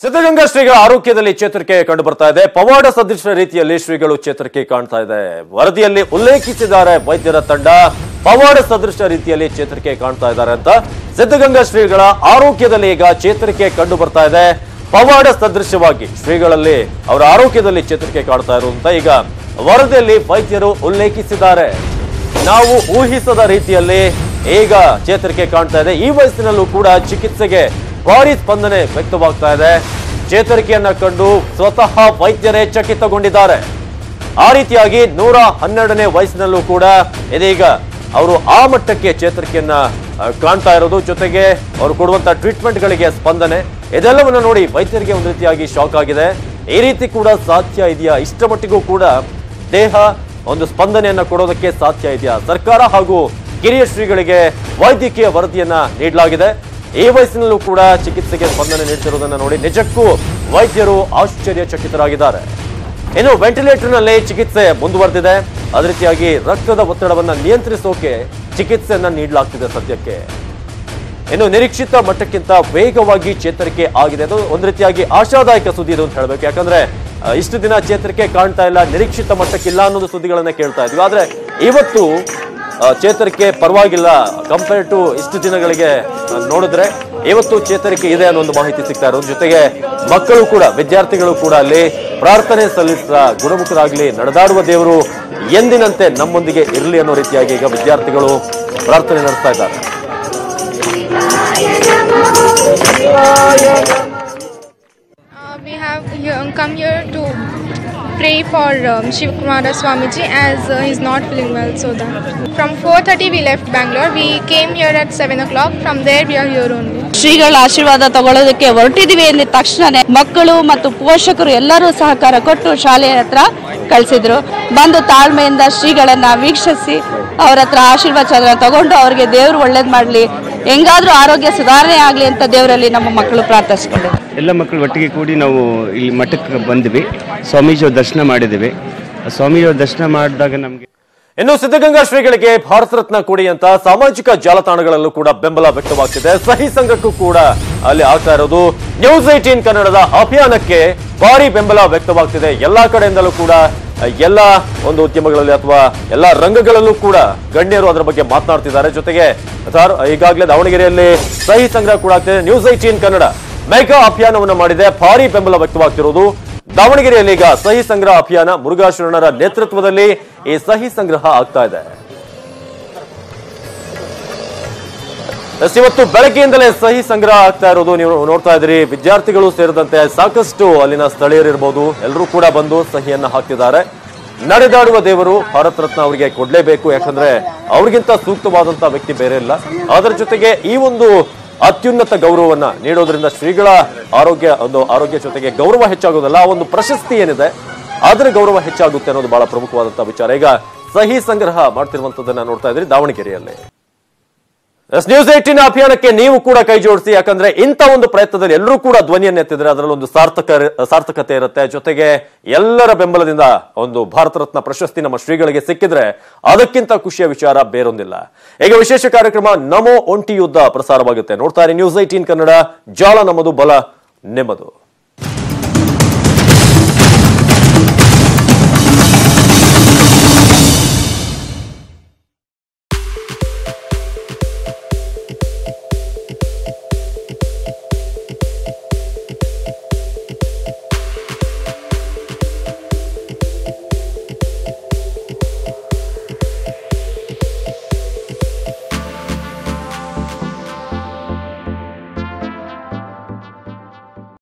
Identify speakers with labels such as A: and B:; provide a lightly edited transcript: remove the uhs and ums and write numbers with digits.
A: ಸಿದ್ಧಗಂಗಾ ಶ್ರೀಗಳ ಆರೋಗ್ಯದಲ್ಲಿ ಚೇತರಿಕೆ ಕಂಡು ಬರ್ತಾ ಇದೆ. ಪವಾಡ ಸದೃಶ ರೀತಿಯಲ್ಲಿ ಶ್ರೀಗಳು ಚೇತರಿಕೆ ಕಾಣ್ತಾ ಇದೆ. ವರದಿಯಲ್ಲಿ ಉಲ್ಲೇಖಿಸಿದ್ದಾರೆ ವೈದ್ಯರ ತಂಡ ಪವಾಡ ಸದೃಶ ರೀತಿಯಲ್ಲಿ ಚೇತರಿಕೆ ಕಾಣ್ತಾ ಇದ್ದಾರೆ ಅಂತ. ಸಿದ್ಧಗಂಗಾ ಶ್ರೀಗಳ ಆರೋಗ್ಯದಲ್ಲಿ ಈಗ ಚೇತರಿಕೆ ಕಂಡು ಬರ್ತಾ ಇದೆ. ಪವಾಡ ಸದೃಶವಾಗಿ ಶ್ರೀಗಳಲ್ಲಿ ಅವರ ಆರೋಗ್ಯದಲ್ಲಿ ಚೇತರಿಕೆ ಕಾಣ್ತಾ ಇರುವಂತ ಈಗ ವರದಿಯಲ್ಲಿ ವೈದ್ಯರು ಉಲ್ಲೇಖಿಸಿದ್ದಾರೆ. ನಾವು ಊಹಿಸದ ರೀತಿಯಲ್ಲಿ ಈಗ ಚೇತರಿಕೆ ಕಾಣ್ತಾ ಇದೆ. ಈ ವಯಸ್ಸಿನಲ್ಲೂ ಕೂಡ ಚಿಕಿತ್ಸೆಗೆ ಭಾರಿ ಸ್ಪಂದನೆ ವ್ಯಕ್ತವಾಗ್ತಾ ಇದೆ. ಚೇತರಿಕೆಯನ್ನ ಕಂಡು ಸ್ವತಃ ವೈದ್ಯರೇ ಚಕಿತಗೊಂಡಿದ್ದಾರೆ. ಆ ರೀತಿಯಾಗಿ 112ನೇ ವಯಸ್ಸಿನಲ್ಲೂ ಕೂಡ ಇದೀಗ ಅವರು ಆ ಮಟ್ಟಕ್ಕೆ ಚೇತರಿಕೆಯನ್ನ ಕಾಣ್ತಾ ಇರೋದು, ಜೊತೆಗೆ ಅವರು ಕೊಡುವಂತ ಟ್ರೀಟ್ಮೆಂಟ್ಗಳಿಗೆ ಸ್ಪಂದನೆ, ಇದೆಲ್ಲವನ್ನ ನೋಡಿ ವೈದ್ಯರಿಗೆ ಒಂದು ರೀತಿಯಾಗಿ ಶಾಕ್ ಆಗಿದೆ. ಈ ರೀತಿ ಕೂಡ ಸಾಧ್ಯ ಇದೆಯಾ? ಇಷ್ಟ ಮಟ್ಟಿಗೂ ಕೂಡ ದೇಹ ಒಂದು ಸ್ಪಂದನೆಯನ್ನ ಕೊಡೋದಕ್ಕೆ ಸಾಧ್ಯ ಇದೆಯಾ? ಸರ್ಕಾರ ಹಾಗೂ ಕಿರಿಯ ಶ್ರೀಗಳಿಗೆ ವೈದ್ಯಕೀಯ ವರದಿಯನ್ನ ನೀಡಲಾಗಿದೆ. ಈ ವಯಸ್ಸಿನಲ್ಲೂ ಕೂಡ ಚಿಕಿತ್ಸೆಗೆ ಸ್ಪಂದನೆ ನೀಡುತ್ತಿರುವುದನ್ನು ನೋಡಿ ನಿಜಕ್ಕೂ ವೈದ್ಯರು ಆಶ್ಚರ್ಯಚಕಿತರಾಗಿದ್ದಾರೆ. ಇನ್ನು ವೆಂಟಿಲೇಟರ್ನಲ್ಲಿ ಚಿಕಿತ್ಸೆ ಮುಂದುವರೆದಿದೆ. ಅದೇ ರೀತಿಯಾಗಿ ರಕ್ತದ ಒತ್ತಡವನ್ನು ನಿಯಂತ್ರಿಸೋಕೆ ಚಿಕಿತ್ಸೆಯನ್ನ ನೀಡಲಾಗ್ತಿದೆ ಸದ್ಯಕ್ಕೆ. ಇನ್ನು ನಿರೀಕ್ಷಿತ ಮಟ್ಟಕ್ಕಿಂತ ವೇಗವಾಗಿ ಚೇತರಿಕೆ ಆಗಿದೆ. ಅದು ಒಂದು ರೀತಿಯಾಗಿ ಆಶಾದಾಯಕ ಸುದ್ದಿ ಇದು ಅಂತ ಹೇಳಬೇಕು. ಯಾಕಂದ್ರೆ ಇಷ್ಟು ದಿನ ಚೇತರಿಕೆ ಕಾಣ್ತಾ ಇಲ್ಲ, ನಿರೀಕ್ಷಿತ ಮಟ್ಟಕ್ಕಿಲ್ಲ ಅನ್ನೋದು ಸುದ್ದಿಗಳನ್ನ ಕೇಳ್ತಾ ಇದ್ವಿ. ಆದ್ರೆ ಇವತ್ತು ಚೇತರಿಕೆ ಪರವಾಗಿಲ್ಲ, ಕಂಪೇರ್ ಟು ಇಷ್ಟು ದಿನಗಳಿಗೆ ನೋಡಿದ್ರೆ ಇವತ್ತು ಚೇತರಿಕೆ ಇದೆ ಅನ್ನೋ ಒಂದು ಮಾಹಿತಿ ಸಿಗ್ತಾ ಇರೋದು. ಜೊತೆಗೆ ಮಕ್ಕಳು ಕೂಡ, ವಿದ್ಯಾರ್ಥಿಗಳು ಕೂಡ ಅಲ್ಲಿ ಪ್ರಾರ್ಥನೆ ಸಲ್ಲಿಸ್ತಾ ಗುಣಮುಖರಾಗ್ಲಿ, ನಡೆದಾಡುವ ದೇವರು ಎಂದಿನಂತೆ ನಮ್ಮೊಂದಿಗೆ ಇರಲಿ ಅನ್ನೋ ರೀತಿಯಾಗಿ ಈಗ ವಿದ್ಯಾರ್ಥಿಗಳು ಪ್ರಾರ್ಥನೆ ನಡೆಸ್ತಾ ಇದ್ದಾರೆ.
B: We have come here to pray for Shiv Kumara Swamiji as he's not feeling well. So that from 4:30 we left Bangalore. We came here at 7 o'clock. From there we are here only.
C: ಶ್ರೀಗಳ ಆಶೀರ್ವಾದ ತಗೊಳ್ಳೋದಕ್ಕೆ ಹೊರಟಿದೀವಿ ಎಂದ ತಕ್ಷಣನೇ ಮಕ್ಕಳು ಮತ್ತು ಪೋಷಕರು ಎಲ್ಲರೂ ಸಹಕಾರ ಕೊಟ್ಟು ಶಾಲೆಯ ಹತ್ರ ಕಳಿಸಿದ್ರು. ಬಂದು ತಾಳ್ಮೆಯಿಂದ ಶ್ರೀಗಳನ್ನ ವೀಕ್ಷಿಸಿ ಅವರ ಹತ್ರ ಆಶೀರ್ವಾದ ತಗೊಂಡು ಅವರಿಗೆ ದೇವರು ಒಳ್ಳೇದು ಮಾಡಲಿ, ಹೆಂಗಾದ್ರೂ ಆರೋಗ್ಯ ಸುಧಾರಣೆ ಆಗಲಿ ಅಂತ ದೇವರಲ್ಲಿ ನಮ್ಮ ಮಕ್ಕಳು ಪ್ರಾರ್ಥಿಸ್ಕೊಂಡ್ರು.
D: ಎಲ್ಲ ಮಕ್ಕಳು ಒಟ್ಟಿಗೆ ಕೂಡಿ ನಾವು ಇಲ್ಲಿ ಮಠಕ್ಕೆ ಬಂದ್ವಿ, ಸ್ವಾಮೀಜಿಯವ್ರ ದರ್ಶನ ಮಾಡಿದ್ವಿ. ಸ್ವಾಮೀಜಿಯವ್ರ ದರ್ಶನ ಮಾಡಿದಾಗ ನಮಗೆ
A: ಇನ್ನು ಸಿದ್ಧಗಂಗಾ ಶ್ರೀಗಳಿಗೆ ಭಾರತ ರತ್ನ ಕೊಡಿ ಅಂತ ಸಾಮಾಜಿಕ ಜಾಲತಾಣಗಳಲ್ಲೂ ಕೂಡ ಬೆಂಬಲ ವ್ಯಕ್ತವಾಗ್ತಿದೆ. ಸಹಿ ಸಂಘಕ್ಕೂ ಕೂಡ ಅಲ್ಲಿ ಆಗ್ತಾ ಇರೋದು. ನ್ಯೂಸ್ 18 ಕನ್ನಡದ ಅಭಿಯಾನಕ್ಕೆ ಭಾರಿ ಬೆಂಬಲ ವ್ಯಕ್ತವಾಗ್ತಿದೆ. ಎಲ್ಲಾ ಕಡೆಯಿಂದಲೂ ಕೂಡ, ಎಲ್ಲ ಒಂದು ಉದ್ಯಮಗಳಲ್ಲಿ ಅಥವಾ ಎಲ್ಲ ರಂಗಗಳಲ್ಲೂ ಕೂಡ ಗಣ್ಯರು ಅದರ ಬಗ್ಗೆ ಮಾತನಾಡ್ತಿದ್ದಾರೆ. ಜೊತೆಗೆ ಈಗಾಗಲೇ ದಾವಣಗೆರೆಯಲ್ಲಿ ಸಹಿ ಸಂಗ್ರಹ ಕೂಡ ಆಗ್ತಿದೆ. ನ್ಯೂಸ್ 18 ಕನ್ನಡ ಮೆಗಾ ಅಭಿಯಾನವನ್ನು ಮಾಡಿದೆ. ಭಾರಿ ಬೆಂಬಲ ವ್ಯಕ್ತವಾಗ್ತಿರೋದು. ದಾವಣಗೆರೆಯಲ್ಲಿ ಈಗ ಸಹಿ ಸಂಗ್ರಹ ಅಭಿಯಾನ, ಮುರುಘಾಶರಣರ ನೇತೃತ್ವದಲ್ಲಿ ಈ ಸಹಿ ಸಂಗ್ರಹ ಆಗ್ತಾ ಇದೆ. ಇವತ್ತು ಬೆಳಗ್ಗೆಯಿಂದಲೇ ಸಹಿ ಸಂಗ್ರಹ ಆಗ್ತಾ ಇರೋದು ನೀವು ನೋಡ್ತಾ ಇದ್ದೀರಿ. ವಿದ್ಯಾರ್ಥಿಗಳು ಸೇರಿದಂತೆ ಸಾಕಷ್ಟು ಅಲ್ಲಿನ ಸ್ಥಳೀಯರಿರ್ಬೋದು, ಎಲ್ಲರೂ ಕೂಡ ಬಂದು ಸಹಿಯನ್ನ ಹಾಕ್ತಿದ್ದಾರೆ. ನಡೆದಾಡುವ ದೇವರು ಭಾರತ ರತ್ನ ಅವರಿಗೆ ಕೊಡ್ಲೇಬೇಕು, ಯಾಕಂದ್ರೆ ಅವ್ರಿಗಿಂತ ಸೂಕ್ತವಾದಂತಹ ವ್ಯಕ್ತಿ ಬೇರೆ ಇಲ್ಲ. ಅದರ ಜೊತೆಗೆ ಈ ಒಂದು ಅತ್ಯುನ್ನತ ಗೌರವವನ್ನ ನೀಡೋದ್ರಿಂದ ಶ್ರೀಗಳ ಆರೋಗ್ಯ ಜೊತೆಗೆ ಗೌರವ ಹೆಚ್ಚಾಗೋದಲ್ಲ, ಆ ಒಂದು ಪ್ರಶಸ್ತಿ ಏನಿದೆ ಅದರ ಗೌರವ ಹೆಚ್ಚಾಗುತ್ತೆ ಅನ್ನೋದು ಬಹಳ ಪ್ರಮುಖವಾದಂತಹ ವಿಚಾರ. ಈಗ ಸಹಿ ಸಂಗ್ರಹ ಮಾಡ್ತಿರುವಂತದನ್ನ ನೋಡ್ತಾ ಇದ್ರಿ ದಾವಣಗೆರೆಯಲ್ಲಿ. ನ್ಯೂಸ್ 18 ಅಭಿಯಾನಕ್ಕೆ ನೀವು ಕೂಡ ಕೈ ಜೋಡಿಸಿ, ಯಾಕಂದ್ರೆ ಇಂಥ ಒಂದು ಪ್ರಯತ್ನದಲ್ಲಿ ಎಲ್ಲರೂ ಕೂಡ ಧ್ವನಿಯನ್ನು ಎತ್ತಿದ್ರೆ ಅದರಲ್ಲಿ ಒಂದು ಸಾರ್ಥಕತೆ ಇರುತ್ತೆ. ಜೊತೆಗೆ ಎಲ್ಲರ ಬೆಂಬಲದಿಂದ ಒಂದು ಭಾರತ ರತ್ನ ಪ್ರಶಸ್ತಿ ನಮ್ಮ ಶ್ರೀಗಳಿಗೆ ಸಿಕ್ಕಿದ್ರೆ ಅದಕ್ಕಿಂತ ಖುಷಿಯ ವಿಚಾರ ಬೇರೊಂದಿಲ್ಲ. ಈಗ ವಿಶೇಷ ಕಾರ್ಯಕ್ರಮ ನಮೋ ಒಂಟಿ ಯುದ್ಧ ಪ್ರಸಾರವಾಗುತ್ತೆ. ನೋಡ್ತಾ ಇರಿ ನ್ಯೂಸ್ 18 ಕನ್ನಡ, ಜಾಲ ನಮ್ಮದು, ಬಲ ನಿಮ್ಮದು.